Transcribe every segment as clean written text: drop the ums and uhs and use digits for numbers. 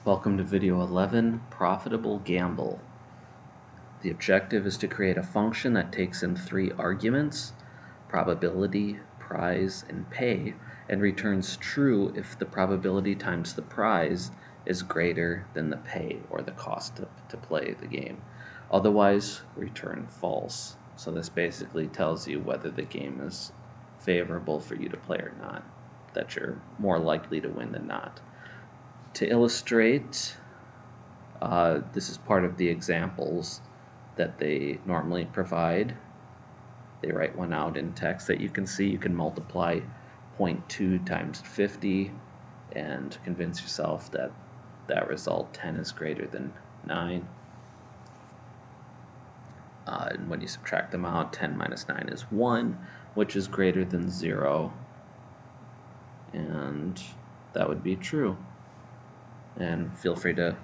Welcome to video 11, Profitable Gamble. The objective is to create a function that takes in three arguments, probability, prize, and pay, and returns true if the probability times the prize is greater than the pay or the cost to play the game. Otherwise, return false. So this basically tells you whether the game is favorable for you to play or not, that you're more likely to win than not. To illustrate, this is part of the examples that they normally provide. They write one out in text that you can see. You can multiply 0.2 times 50 and convince yourself that that result 10 is greater than 9. And when you subtract them out, 10 minus 9 is 1, which is greater than 0. And that would be true. And feel free to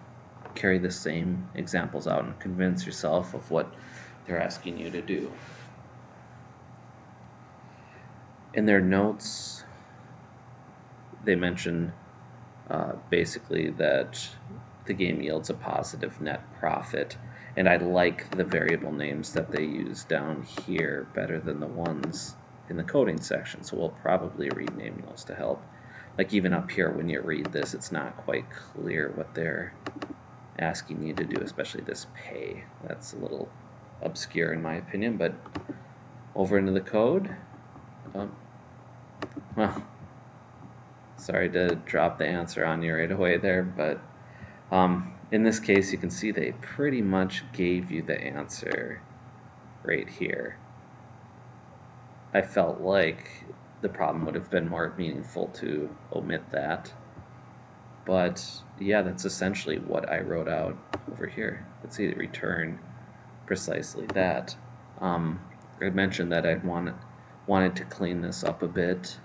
carry the same examples out and convince yourself of what they're asking you to do. In their notes, they mention basically that the game yields a positive net profit, and I like the variable names that they use down here better than the ones in the coding section, so we'll probably rename those to help. Like even up here, when you read this, it's not quite clear what they're asking you to do, especially this pay. That's a little obscure in my opinion, but over into the code. Well, sorry to drop the answer on you right away there, but in this case you can see they pretty much gave you the answer right here. I felt like the problem would have been more meaningful to omit that, but yeah, that's essentially what I wrote out over here. Let's see, return precisely that. I mentioned that I wanted to clean this up a bit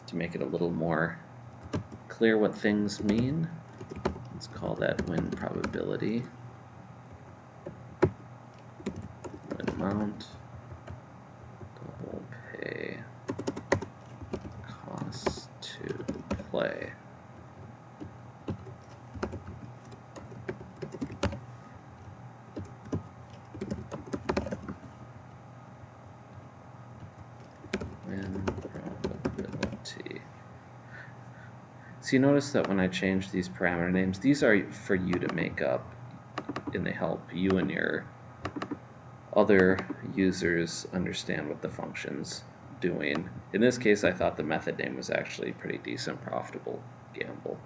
to make it a little more clear what things mean. Let's call that win probability, win amount, double pay, cost to play. Win probability. So you notice that when I change these parameter names, these are for you to make up, and they help you and your other users understand what the function's doing. In this case, I thought the method name was actually pretty decent, Profitable Gamble.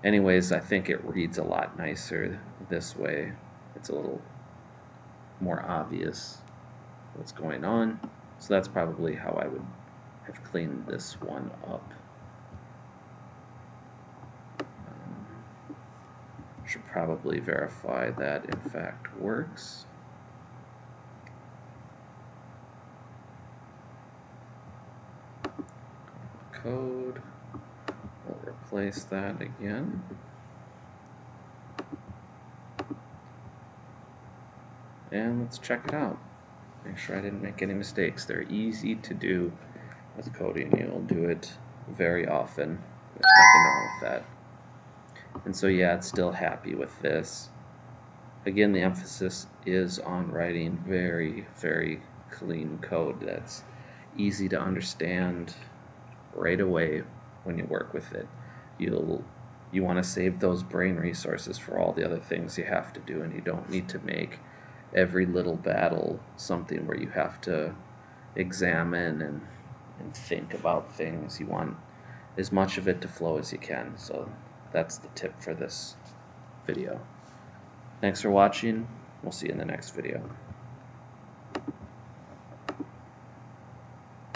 Anyways, I think it reads a lot nicer this way. It's a little more obvious what's going on. So that's probably how I would have cleaned this one up. Should probably verify that in fact works. Code, we'll replace that again. And let's check it out. Make sure I didn't make any mistakes. They're easy to do with coding. You'll do it very often. There's nothing wrong with that. And so yeah, it's still happy with this. Again, the emphasis is on writing very, very clean code that's easy to understand right away when you work with it. You want to save those brain resources for all the other things you have to do, and you don't need to make every little battle something where you have to examine and think about things. You want as much of it to flow as you can. So that's the tip for this video. Thanks for watching. We'll see you in the next video.